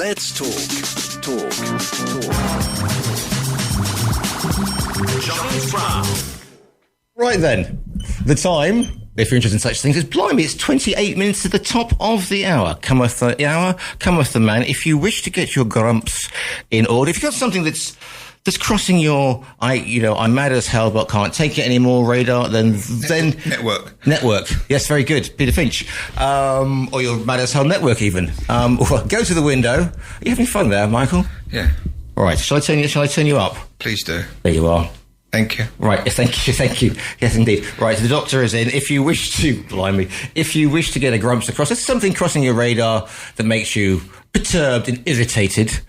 Let's talk. Giles Brown. Right then, the time, if you're interested in such things, is blimey, it's 28 minutes to the top of the hour. Cometh the hour, cometh the man. If you wish to get your grumps in order, if you've got something that's crossing your, I'm mad as hell but can't take it anymore radar, then Network. Yes, very good. Peter Finch. Or your mad as hell network even. Well, go to the window. Are you having fun there, Michael? Yeah. All right. Shall I turn you up? Please do. There you are. Thank you. Right, thank you. Yes, indeed. Right, the doctor is in. If you wish to get a grumps across, there's something crossing your radar that makes you perturbed and irritated.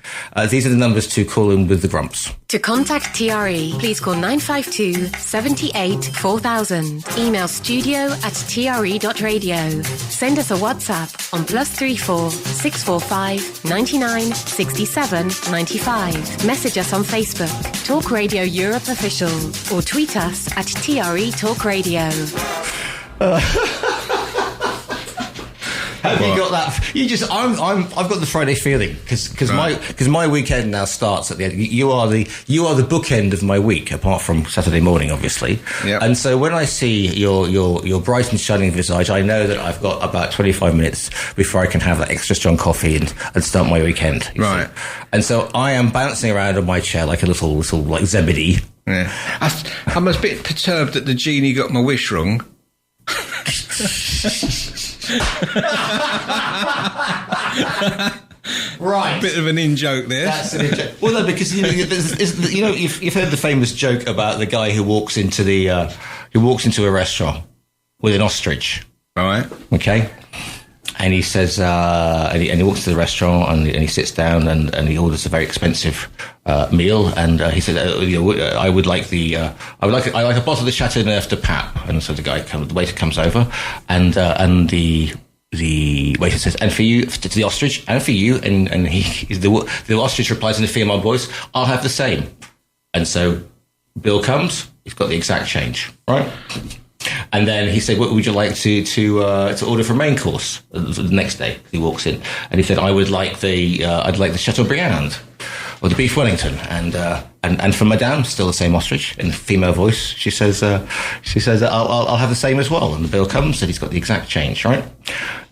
These are the numbers to call in with the grumps. To contact TRE, please call 952 78 4000. Email studio@tre.radio. Send us a WhatsApp on +34 645 99 67 95. Message us on Facebook, Talk Radio Europe Official, or tweet us at TRE Talk Radio. Have you got that? I've got the Friday feeling because my weekend now starts at the end. You are the bookend of my week, apart from Saturday morning, obviously. Yep. And so when I see your bright and shining visage, I know that I've got about 25 minutes before I can have that extra strong coffee and start my weekend. Right. See? And so I am bouncing around on my chair like a little like Zebedee. Yeah. I'm a bit perturbed that the genie got my wish wrong. Right, bit of an in-joke there. That's an in-joke. Well, no, because you've heard the famous joke about the guy who walks into a restaurant with an ostrich. All right. Okay. And he says, and he walks to the restaurant and he sits down and he orders a very expensive meal. And he said, I would like a bottle of the Chateauneuf de Pape. And so the waiter comes over, and the waiter says, and for you, to the ostrich, and for you, and the ostrich replies in a female voice, I'll have the same. And so bill comes, he's got the exact change, right? And then he said, "What would you like to order for main course?" The next day, he walks in and he said, "I'd like the Chateaubriand or the beef Wellington." And for Madame, still the same ostrich in a female voice. She says, "I'll have the same as well." And the bill comes, and he's got the exact change, right?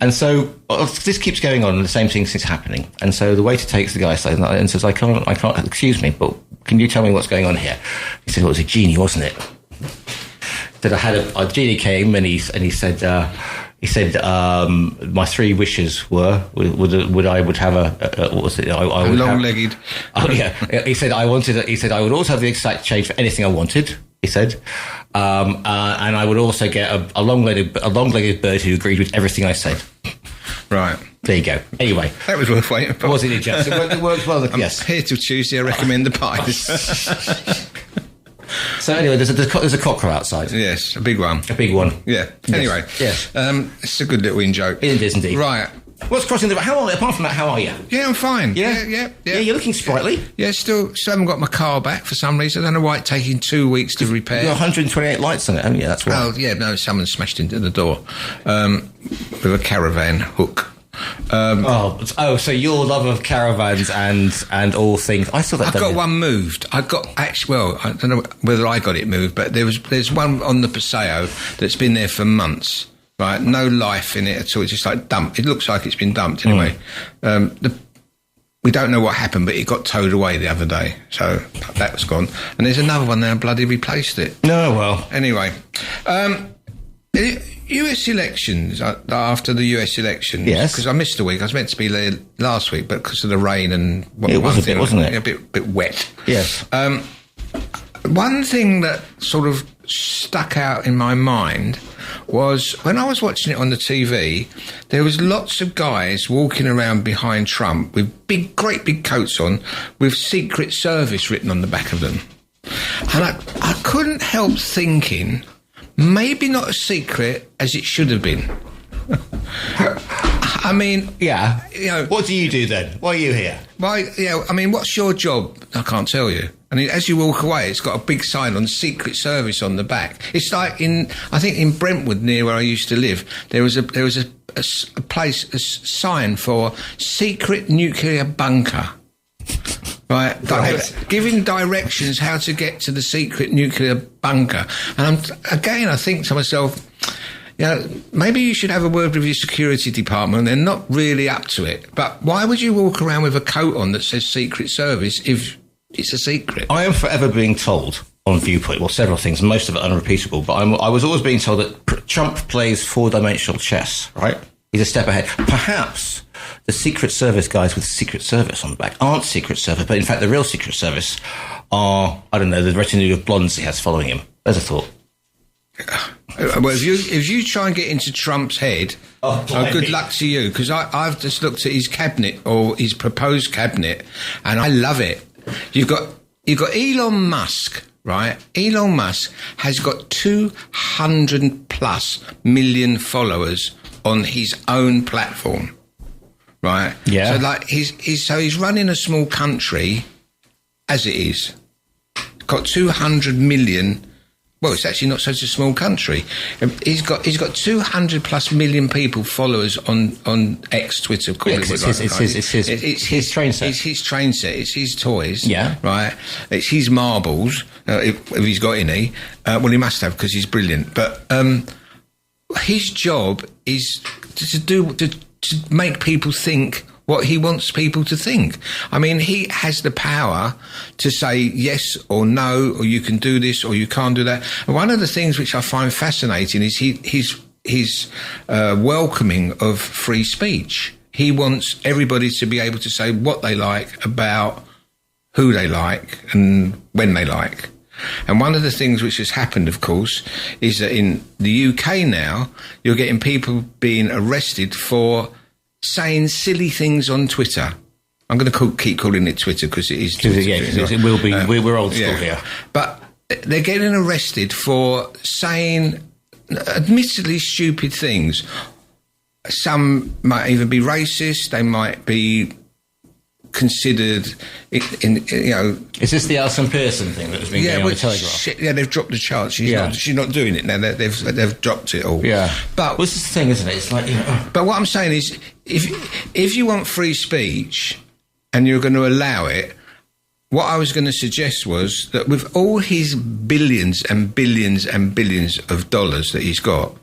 And so this keeps going on, and the same thing is happening. And so the waiter takes the guy aside and says, "I can't. Excuse me, but can you tell me what's going on here?" He said, "Well, it was a genie, wasn't it?" That I had a genie came and he said my three wishes were would have a what was it? I would long-legged. Oh yeah. He said I would also have the exact change for anything I wanted. He said, and I would also get a long-legged bird who agreed with everything I said. Right. There you go. Anyway, that was worth waiting for. Wasn't it, Jeff? It worked well. Yes. I'm here till Tuesday. I recommend the pies. So anyway, there's a cockerel outside. Yes, a big one. A big one. Yeah. Anyway, yes. It's a good little in-joke. It is indeed. Right. What's crossing the... Apart from that, how are you? Yeah, I'm fine. Yeah? Yeah, you're looking sprightly. Yeah, still haven't got my car back for some reason. I don't know why it's taking 2 weeks to repair. You've got 128 lights on it, haven't you? That's right. Oh, yeah, no, someone smashed into the door with a caravan hook. So your love of caravans and all things. I saw that. I got one moved. I don't know whether I got it moved, but there's one on the Paseo that's been there for months. Right, no life in it at all. It's just like dumped. It looks like it's been dumped anyway. We don't know what happened, but it got towed away the other day, so that was gone. And there's another one there. Bloody replaced it. No, well, anyway. US elections, after the US elections. Yes. Because I missed a week. I was meant to be there last week, but because of the rain and... It was a bit, wasn't it? A bit wet. Yes. One thing that sort of stuck out in my mind was when I was watching it on the TV, there was lots of guys walking around behind Trump with great big coats on with Secret Service written on the back of them. And I couldn't help thinking... maybe not as secret as it should have been. I mean... Yeah. What do you do then? Why are you here? What's your job? I can't tell you. And as you walk away, it's got a big sign on Secret Service on the back. It's like I think in Brentwood, near where I used to live, there was a a sign for secret nuclear bunker. Right, giving directions how to get to the secret nuclear bunker. And I think to myself, maybe you should have a word with your security department. They're not really up to it. But why would you walk around with a coat on that says Secret Service if it's a secret? I am forever being told on Viewpoint, well, several things, most of it unrepeatable, but I was always being told that Trump plays four-dimensional chess, right? He's a step ahead. Perhaps the Secret Service guys with Secret Service on the back aren't Secret Service, but in fact the real Secret Service are, I don't know, the retinue of blondes he has following him. There's a thought. Well, if you try and get into Trump's head, good luck to you, because I've just looked at his cabinet, or his proposed cabinet, and I love it. You've got Elon Musk, right? Elon Musk has got 200+ million followers on his own platform, right? Yeah. So he's running a small country as it is. Got 200 million. Well, it's actually not such a small country. He's got 200+ million people, followers on X, Twitter. It's his train set. It's his train set. It's his toys. Yeah. Right. It's his marbles. If he's got any, well, he must have, because he's brilliant. But his job is to make people think what he wants people to think. I mean, he has the power to say yes or no, or you can do this or you can't do that. And one of the things which I find fascinating is his welcoming of free speech. He wants everybody to be able to say what they like about who they like and when they like. And one of the things which has happened, of course, is that in the UK now, you're getting people being arrested for saying silly things on Twitter. I'm going to keep calling it Twitter because it is Twitter. Yeah, it will be. We're old school here. But they're getting arrested for saying admittedly stupid things. Some might even be racist. They might be considered, Is this the Alison Pearson thing that was being going on the Telegraph? They've dropped the charge. She's not doing it now. They've dropped it all. Yeah. But this is the thing, isn't it? It's like, But what I'm saying is, if you want free speech and you're going to allow it, what I was going to suggest was that with all his billions and billions and billions of dollars that he's got,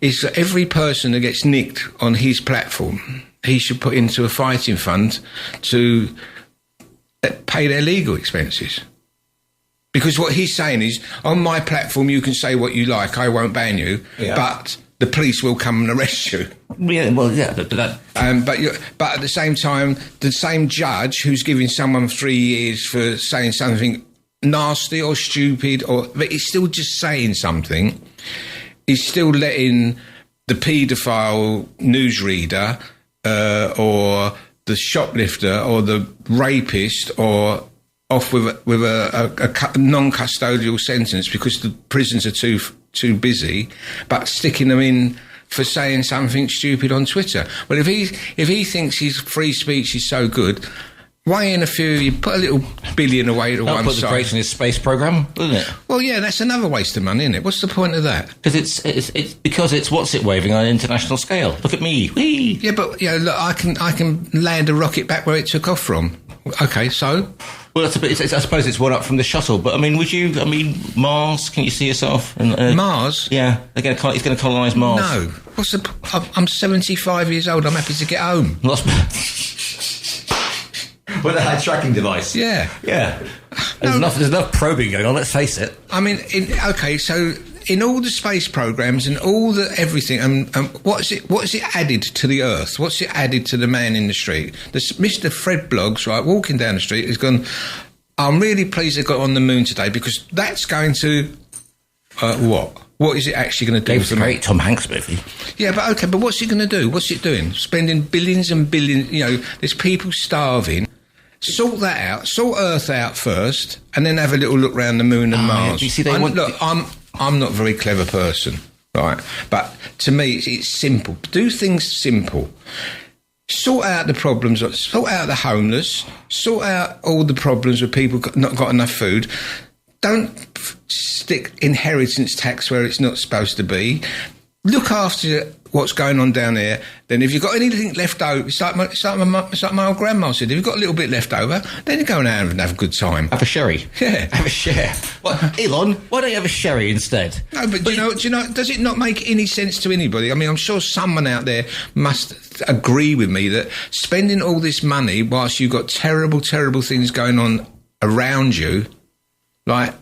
is that every person that gets nicked on his platform, he should put into a fighting fund to pay their legal expenses. Because what he's saying is, on my platform you can say what you like, I won't ban you, but the police will come and arrest you. Yeah, well, yeah, but that... but at the same time, the same judge who's giving someone 3 years for saying something nasty or stupid, but he's still just saying something, he's still letting the paedophile newsreader or the shoplifter or the rapist or off with a non-custodial sentence because the prisons are too busy, but sticking them in for saying something stupid on Twitter. Well, if he thinks his free speech is so good, why in a few you put a little billion away to one put side? The Great in his space program, doesn't it? Well, yeah, that's another waste of money, isn't it? What's the point of that? Because it's what's it waving on an international scale. Look at me, whee! Yeah, but look, I can land a rocket back where it took off from. Okay, so. Well, I suppose it's one up from the shuttle, but I mean, Mars? Can you see yourself? Mars? Yeah, he's going to colonise Mars. No, I'm 75 years old. I'm happy to get home. With a tracking device. Yeah. There's enough probing going on. Let's face it. I mean, so in all the space programs and all the everything, and what's it added to the Earth? What's it added to the man in the street? Mr. Fred Bloggs, right, walking down the street, has gone, I'm really pleased they got on the moon today because that's going to what? What is it actually going to do? It's a great Tom Hanks movie. Yeah, but what's it going to do? What's it doing? Spending billions and billions. There's people starving. Sort that out. Sort Earth out first, and then have a little look around the moon and Mars. You see, I'm not a very clever person, right? But to me, it's simple. Do things simple. Sort out the problems. Sort out the homeless. Sort out all the problems with people not got enough food. Don't stick inheritance tax where it's not supposed to be. Look after what's going on down there, then if you've got anything left over, it's like my old grandma said, if you've got a little bit left over, then you go out and have a good time. Have a sherry. Yeah. Have a share. Well, Elon, why don't you have a sherry instead? No, but do you know, does it not make any sense to anybody? I mean, I'm sure someone out there must agree with me that spending all this money whilst you've got terrible, terrible things going on around you, like,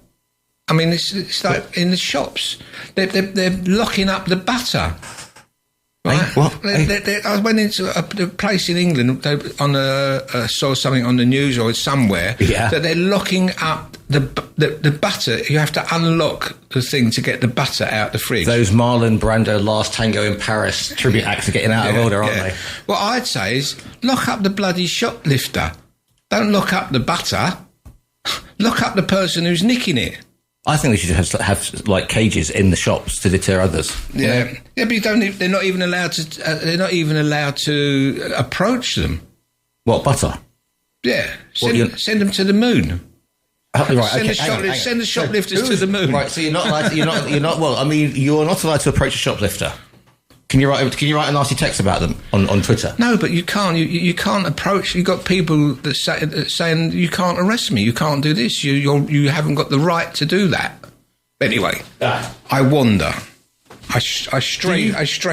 I mean, it's like in the shops. They're locking up the butter. Right? Hey, what? I went into a place in England saw something on the news or somewhere that they're locking up the butter. You have to unlock the thing to get the butter out the fridge. Those Marlon Brando Last Tango in Paris tribute acts are getting out of order, aren't they? What I'd say is lock up the bloody shoplifter. Don't lock up the butter. Lock up the person who's nicking it. I think they should have like cages in the shops to deter others. Yeah, but they're not even allowed to. They're not even allowed to approach them. What, butter? Yeah, send them to the moon. Right, send the shoplifters to the moon. Right, so you're not allowed. You're not. Well, I mean, you're not allowed to approach a shoplifter. Can you write a nasty text about them on Twitter? No, but you can't. You can't approach. You've got people that saying you can't arrest me. You can't do this. You haven't got the right to do that. Anyway, I wander. I stray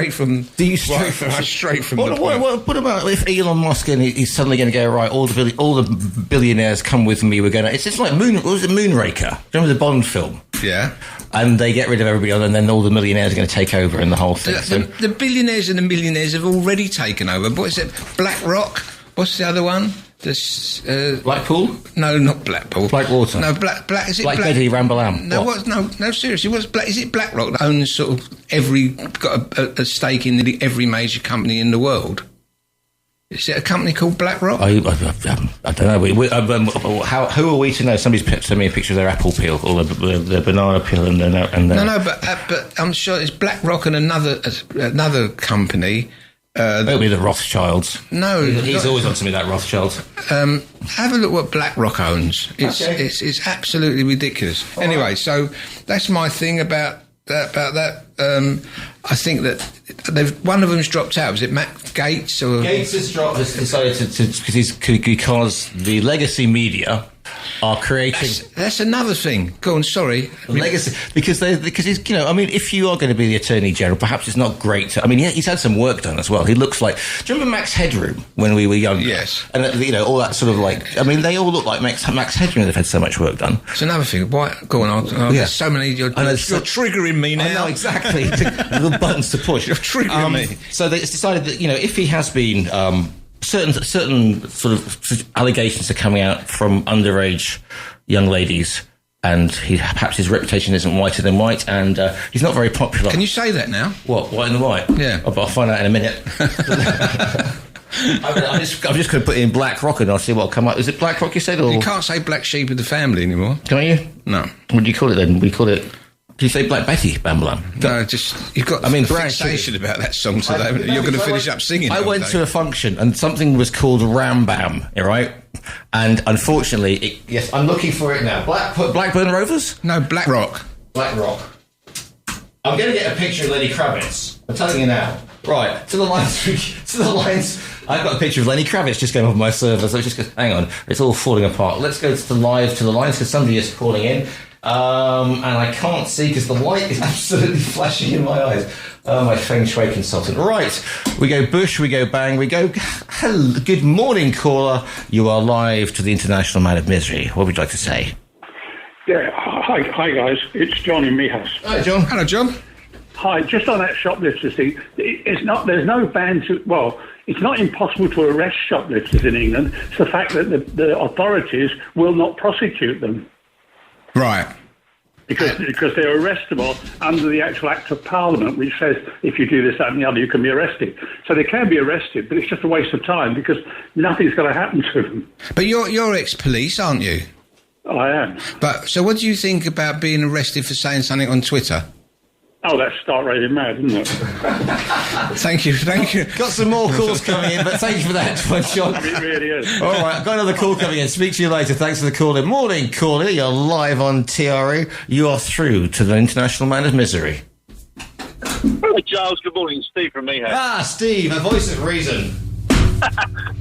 from. Do you stray from? I stray from. What about if Elon Musk and he's suddenly going to go right? All the billionaires come with me. We're going to. It's like Moonraker. Remember the Bond film? Yeah. And they get rid of everybody, and then all the millionaires are going to take over in the whole thing. The billionaires and the millionaires have already taken over. What is it? BlackRock? What's the other one? Blackpool? No, not Blackpool. Blackwater? No, Black. Is it Black Betty Rambalam? No, no, seriously. Is it BlackRock that owns sort of got a stake in nearly every major company in the world? Is it a company called BlackRock? I don't know. Who are we to know? Somebody's sent me a picture of their apple peel or the banana peel, No, but I'm sure it's BlackRock and another company. It'll be the Rothschilds. No, he's always on to me, that Rothschild. Have a look what BlackRock owns. It's absolutely ridiculous. Anyway, so that's my thing about that. I think that one of them's dropped out. Was it Matt Gates? Gates has decided to because the legacy media are creating. That's another thing. Go on, sorry. Legacy, because he's, you know, I mean, if you are going to be the Attorney General, perhaps it's not great. I mean, he's had some work done as well. He looks like. Do you remember Max Headroom when we were younger? Yes. And you know, all that sort of like. I mean, they all look like Max Headroom. They've had so much work done. It's another thing. Why? Go on. There's so many. You're triggering me now. I know, exactly. The buttons to push. You're triggering me. So it's decided that, you know, if he has been. Certain sort of allegations are coming out from underage young ladies, and perhaps his reputation isn't whiter than white, and he's not very popular. Can you say that now? What, white and white? Yeah. I'll find out in a minute. I'm just going to put in BlackRock and I'll see what'll come up. Is it BlackRock you said? Or? You can't say black sheep of the family anymore. Can't you? No. What do you call it then? We call it... Do you say Black Betty, Bambalam? No, just you've got a fixation about that song today. You're going to finish up singing. I went to a function and something was called Ram Bam, right? And unfortunately, yes, I'm looking for it now. Blackburn Rovers? No, BlackRock. BlackRock. I'm going to get a picture of Lenny Kravitz. I'm telling you now. Right, to the lines. I've got a picture of Lenny Kravitz just going off my server, so hang on, it's all falling apart. Let's go to the lines because somebody is calling in. And I can't see because the light is absolutely flashing in my eyes. My feng shui consultant. Right, we go bush, we go bang, we go. Hello, good morning, caller. You are live to the International Man of Misery. What would you like to say? Yeah, hi guys. It's John in Mijas. Hi, John. Hello, John. Hi, just on that shoplifter thing. There's no ban to. Well, it's not impossible to arrest shoplifters in England. It's the fact that the authorities will not prosecute them. Right. Because they're arrestable under the actual Act of Parliament, which says if you do this, that and the other, you can be arrested. So they can be arrested, but it's just a waste of time because nothing's going to happen to them. But you're ex-police, aren't you? I am. But so what do you think about being arrested for saying something on Twitter? Oh, that's start raining mad, isn't it? Thank you. Got some more calls coming in, but thank you for that one, John. It really is. All right, got another call coming in. Speak to you later. Thanks for the call in. Morning, caller. You're live on TRE. You are through to the International Man of Misery. Hello, Giles. Good morning. Steve from Meehan. Ah, Steve, a voice of reason.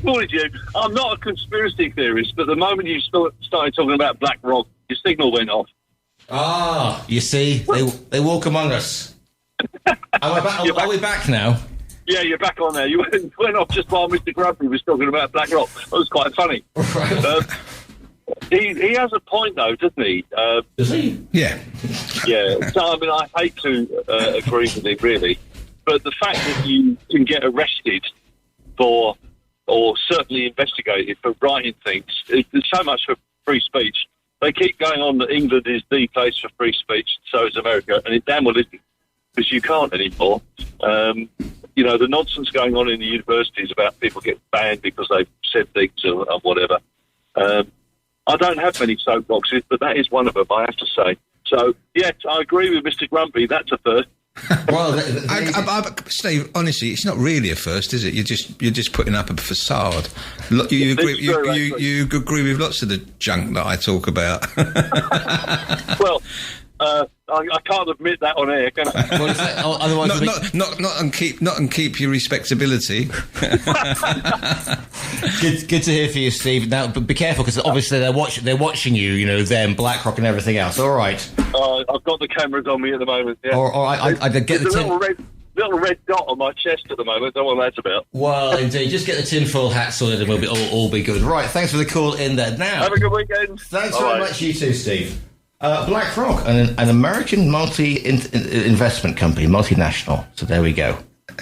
Morning to you. I'm not a conspiracy theorist, but the moment you started talking about BlackRock, your signal went off. Ah, you see, they walk among us. Are we back now? Yeah, you're back on there. You went off just while Mr. Grumpy was talking about BlackRock. That was quite funny. He has a point, though, doesn't he? Does he? Yeah. Yeah. So, I mean, I hate to agree with him, really. But the fact that you can get arrested for, or certainly investigated for writing things, there's so much for free speech. They keep going on that England is the place for free speech, so is America, and it damn well isn't, because you can't anymore. You know, the nonsense going on in the universities about people getting banned because they've said things or whatever. I don't have many soapboxes, but that is one of them, I have to say. So, yes, I agree with Mr. Grumpy. That's a first. Well, Steve, honestly, it's not really a first, is it? You're just putting up a facade. You agree with lots of the junk that I talk about. Well, I can't admit that on air, can I? Well, otherwise, not and keep your respectability. good to hear for you, Steve. Now, but be careful, because obviously they're watching you. You know, them, BlackRock, and everything else. All right. I've got the cameras on me at the moment. Yeah. Or I get the little red dot on my chest at the moment. Don't know what that's about. Well, indeed, just get the tinfoil hat sorted, and we'll be all be good. Right. Thanks for the call in there. Now, have a good weekend. Thanks very much. You too, Steve. BlackRock, an American investment company, multinational. So there we go.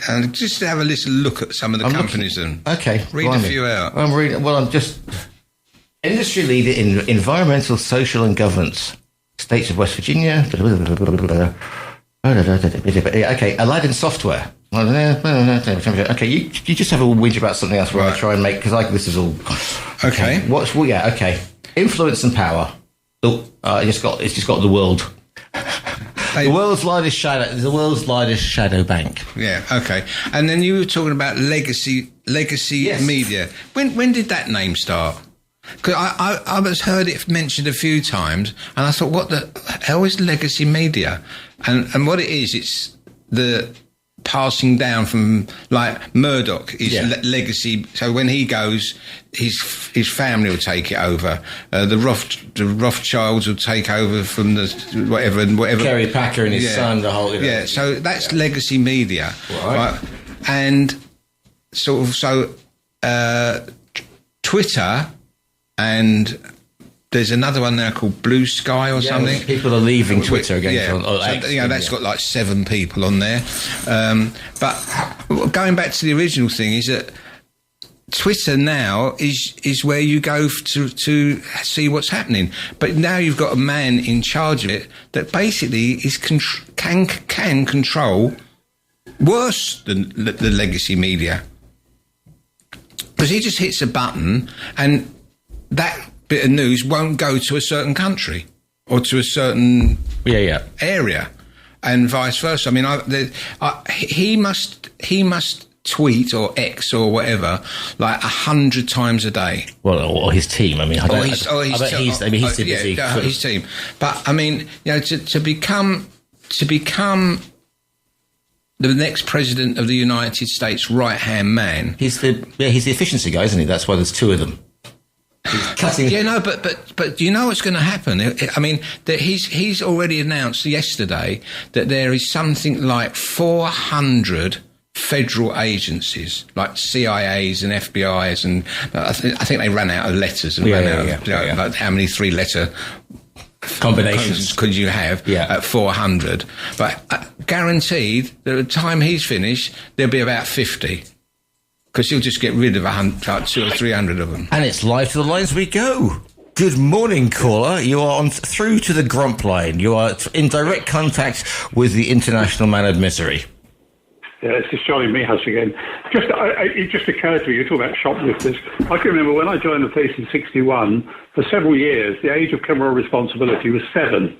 And just to have a little look at some of the companies and read a few out. I'm just industry leader in environmental, social, and governance. States of West Virginia. Okay, Aladdin Software. Okay, you just have a whinge about something else where I try and make, because this is all okay. Okay. Influence and power. It's just got the world. The world's largest shadow bank. Yeah, okay. And then you were talking about legacy yes. media. When did that name start? Because I was heard it mentioned a few times, and I thought, what the hell is legacy media? And what it is, it's the passing down from, like, Murdoch is legacy. So when he goes, his family will take it over. The Rothschilds will take over from the whatever. Kerry Packer and his son, the whole. Yeah, so that's legacy media, right? And sort of Twitter, and there's another one now called Blue Sky or something. People are leaving Twitter again. That's got like 7 people on there. But going back to the original thing is that Twitter now is where you go to see what's happening. But now you've got a man in charge of it that basically can control worse than the legacy media, because he just hits a button and that bit of news won't go to a certain country or to a certain area, and vice versa. I mean, he must tweet or X or whatever like 100 times a day. Well, or his team. I mean, his team. But I mean, to become the next president of the United States right-hand man. He's the efficiency guy, isn't he? That's why there's 2 of them. Cutting. Yeah, no, but you know what's going to happen? I mean, that he's already announced yesterday that there is something like 400 federal agencies, like CIAs and FBIs, and I think they ran out of letters and like how many 3-letter combinations could you have at 400? But guaranteed that at the time he's finished, there'll be about 50. Because he'll just get rid of 200 or 300 of them. And it's live to the lines we go. Good morning, caller. You are through to the Grump line. You are in direct contact with the international man of misery. Yeah, it's just Charlie Meehouse again. It just occurred to me, you're talking about shoplifters. I can remember when I joined the police in 61, for several years, the age of criminal responsibility was 7.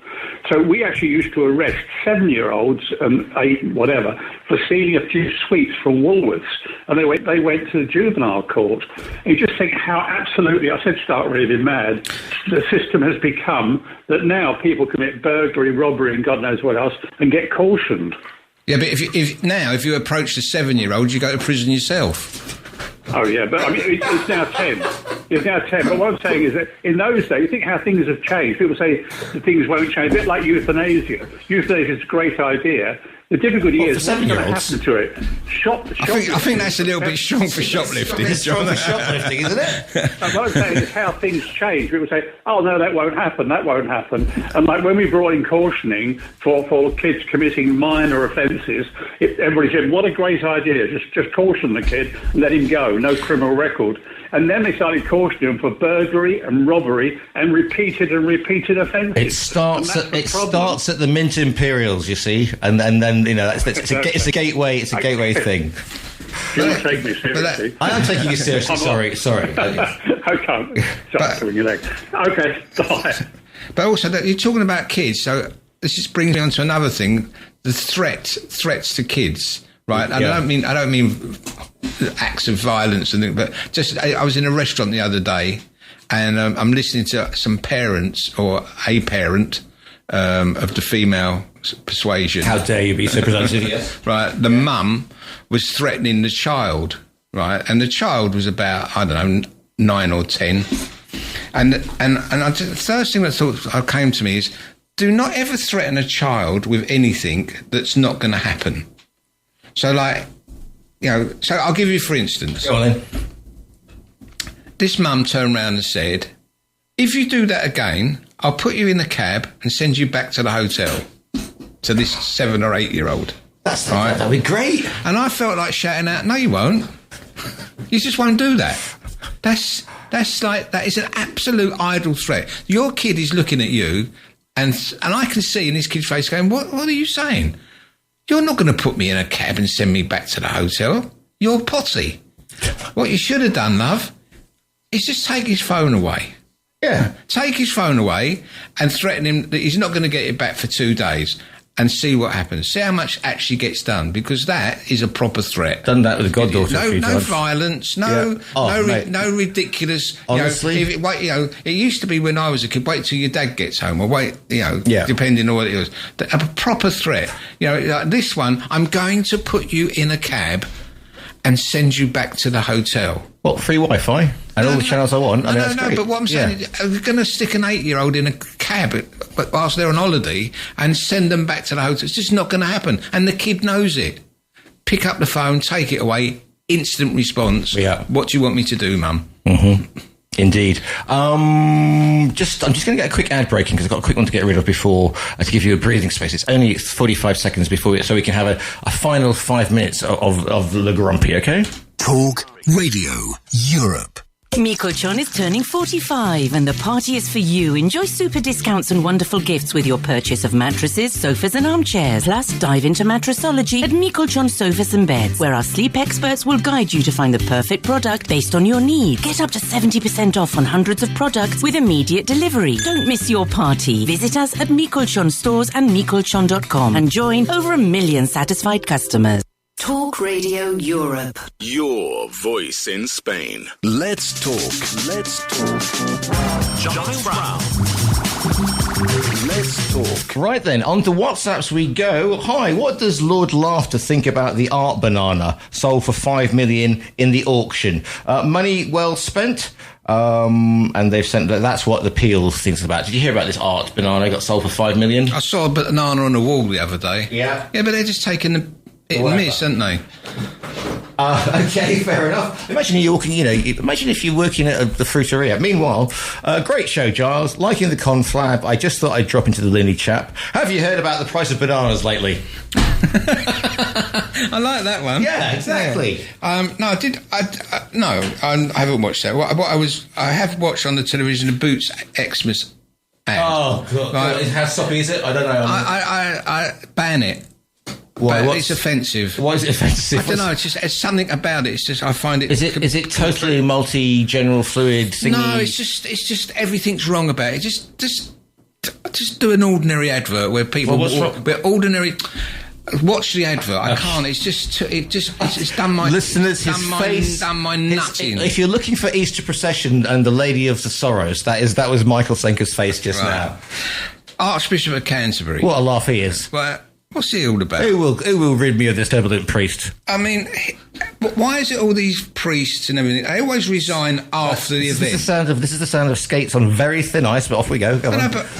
So we actually used to arrest 7-year-olds, 8, whatever, for stealing a few sweets from Woolworths. And they went to the juvenile court. And you just think how absolutely, I said start raving mad, the system has become that now people commit burglary, robbery, and God knows what else, and get cautioned. Yeah, but if you approach the 7-year-old, you go to prison yourself. Oh, yeah, but I mean, it's now 10. It's now 10. But what I'm saying is that in those days, you think how things have changed. People say that things won't change, a bit like euthanasia. Euthanasia is a great idea. The difficulty is what's going to happen to it. I think that's a little bit strong for shoplifting. It's strong for shoplifting, isn't it? And what I'm saying is how things change. People say, oh, no, that won't happen. And like when we brought in cautioning for kids committing minor offences, everybody said, what a great idea. Just caution the kid and let him go. No criminal record. And then they started cautioning him for burglary and robbery and repeated offences. It starts at the Mint Imperials, you see, and then it's a gateway thing. Do not take me seriously. I am taking you seriously. Sorry. I can't. Stop doing your leg. Okay, bye. But also, you're talking about kids, so this just brings me on to another thing: the threats to kids. Right, and I don't mean acts of violence and things, but just I was in a restaurant the other day, and I'm listening to some parents or a parent of the female persuasion. How dare you be so presumptive? Yes. Right, the mum was threatening the child, right, and the child was about 9 or 10, and the first thing that came to me is, do not ever threaten a child with anything that's not going to happen. So, so I'll give you, for instance. Go on then. This mum turned around and said, if you do that again, I'll put you in a cab and send you back to the hotel, to this 7 or 8-year-old. That'd be great. And I felt like shouting out, no, you won't. You just won't do that. That is an absolute idle threat. Your kid is looking at you, and I can see in his kid's face going, what are you saying? You're not going to put me in a cab and send me back to the hotel. You're potty. What you should have done, love, is just take his phone away. Yeah. Take his phone away and threaten him that he's not going to get it back for 2 days and see what happens. See how much actually gets done, because that is a proper threat. Done that with a goddaughter a few times. No violence, no ridiculous... Honestly? It used to be when I was a kid, wait till your dad gets home, or depending on what it was. A proper threat. Like this one, I'm going to put you in a cab and send you back to the hotel. What, free Wi-Fi? And all the channels I want? That's great. But what I'm saying is, we're going to stick an 8-year-old in a cab whilst they're on holiday and send them back to the hotel. It's just not going to happen. And the kid knows it. Pick up the phone, take it away, instant response. Yeah. What do you want me to do, Mum? Mm-hmm. Indeed. I'm just going to get a quick ad break in because I've got a quick one to get rid of before to give you a breathing space. It's only 45 seconds before so we can have a final 5 minutes of Le Grumpy, okay? Talk Radio Europe. Michelchon is turning 45 and the party is for you. Enjoy super discounts and wonderful gifts with your purchase of mattresses, sofas and armchairs. Plus, dive into mattressology at Michelchon Sofas and Beds, where our sleep experts will guide you to find the perfect product based on your needs. Get up to 70% off on hundreds of products with immediate delivery. Don't miss your party. Visit us at Michelchon stores and michelchon.com and join over 1 million satisfied customers. Talk Radio Europe. Your voice in Spain. Let's talk. Giles Brown. Let's talk. Right then, on to WhatsApps we go. Hi, what does Lord Laughter think about the art banana sold for 5 million in the auction? Money well spent. And they've sent that's what the Peel thinks about. Did you hear about this art banana got sold for 5 million? I saw a banana on the wall the other day. Yeah, but they're just taking the hit and miss, aren't they? Okay, fair enough. Imagine imagine if you're working at the fruiteria. Meanwhile, great show, Giles. Liking the conflab. I just thought I'd drop into the Linny chap. Have you heard about the price of bananas lately? I like that one. Yeah, exactly. Yeah. I haven't watched that. I have watched on the television the Boots Xmas ad. Oh, God. Right? How soppy is it? I don't know. I ban it. Why? It's offensive. Why is it offensive? I don't know. It's something about it. It's just I find it. Is it totally multi-general fluid thingy? No, it's just everything's wrong about it. Just do an ordinary advert where people. Where ordinary. Watch the advert. I can't. It's done my listeners. His face done my nuts in. If you're looking for Easter procession and the Lady of the Sorrows, that was Michael Senker's face just now. Archbishop of Canterbury. What a laugh he is. But What's he all about? Who will rid me of this turbulent priest? I mean, why is it all these priests and everything? They always resign after the event. This is the sound of skates on very thin ice, but off we go.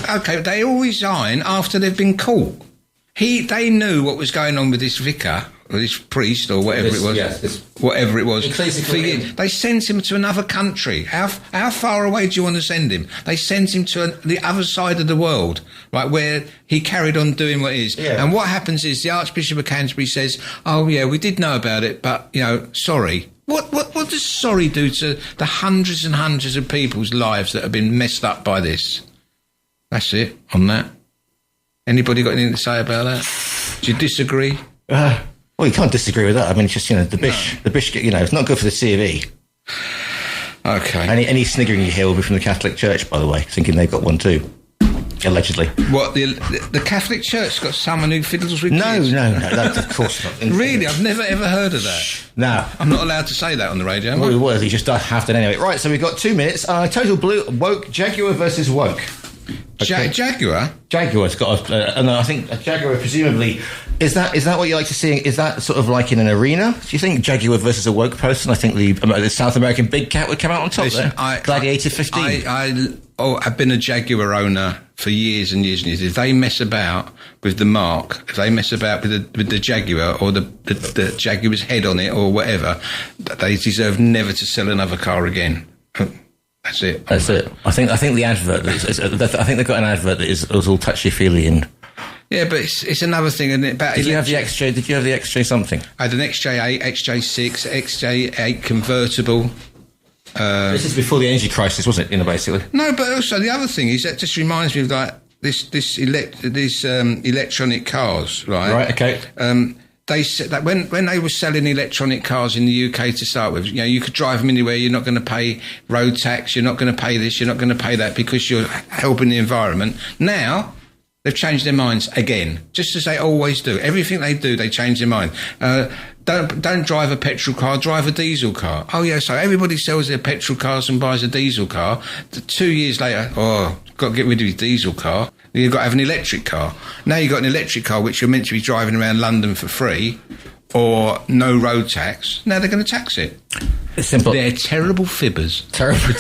Okay, they all resign after they've been caught. They knew what was going on with this vicar, or this priest, or whatever it was. Yes, whatever it was. They sent him to another country. How far away do you want to send him? They sent him to the other side of the world, right, where he carried on doing what is. Yeah. And what happens is the Archbishop of Canterbury says, "Oh yeah, we did know about it, but sorry." What does sorry do to the hundreds and hundreds of people's lives that have been messed up by this? That's it on that. Anybody got anything to say about that? Do you disagree? Well, you can't disagree with that. I mean, it's just, the bish, it's not good for the C of E. Okay. Any sniggering you hear will be from the Catholic Church, by the way, thinking they've got one too. Allegedly. What, the Catholic Church got someone who fiddles with kids? No, that's of course not. Really? I've never ever heard of that. No. I'm not allowed to say that on the radio, am I? Well, you just have to anyway. Right, so we've got 2 minutes. Total Blue, Woke, Jaguar versus Woke. Okay. Jaguar? Jaguar's got I think a Jaguar presumably... Is that what you like to see? Is that sort of like in an arena? Do you think Jaguar versus a woke person? I think the South American big cat would come out on top. Listen, there. Gladiator 15. I've been a Jaguar owner for years and years and years. If they mess about with the mark, if they mess about with the Jaguar or the Jaguar's head on it or whatever, they deserve never to sell another car again. That's it. I think the advert. I think they've got an advert that is all touchy feely and. Yeah, but it's another thing, isn't it? Did you have the XJ something? I had an XJ8, XJ6, XJ8 convertible. This is before the energy crisis, wasn't it? Basically. No, but also the other thing is that just reminds me of like this electronic cars, right? Right. Okay. They said that when they were selling electronic cars in the UK to start with, you could drive them anywhere. You're not going to pay road tax. You're not going to pay this. You're not going to pay that because you're helping the environment. Now they've changed their minds again, just as they always do. Everything they do, they change their mind. Don't drive a petrol car, drive a diesel car. Oh yeah, so everybody sells their petrol cars and buys a diesel car. 2 years later, got to get rid of your diesel car. You've got to have an electric car. Now you've got an electric car which you're meant to be driving around London for free or no road tax. Now they're going to tax it. It's simple. They're terrible fibbers. Terrible.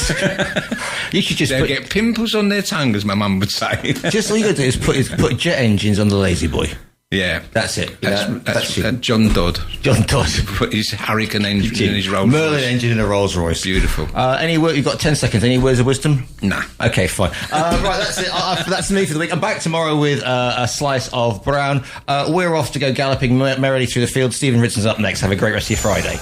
You should just get pimples on their tongue, as my mum would say. Just all you got to do is put jet engines on the Lazy Boy. Yeah. That's it. That's John Dodd. John Dodd. Put his Hurricane engine in his Rolls Merlin Royce. engine in a Rolls Royce. Beautiful. You've got 10 seconds. Any words of wisdom? Nah. Okay, fine. Right, that's it. That's me for the week. I'm back tomorrow with a slice of brown. We're off to go galloping merrily through the field. Stephen Ritson's up next. Have a great rest of your Friday.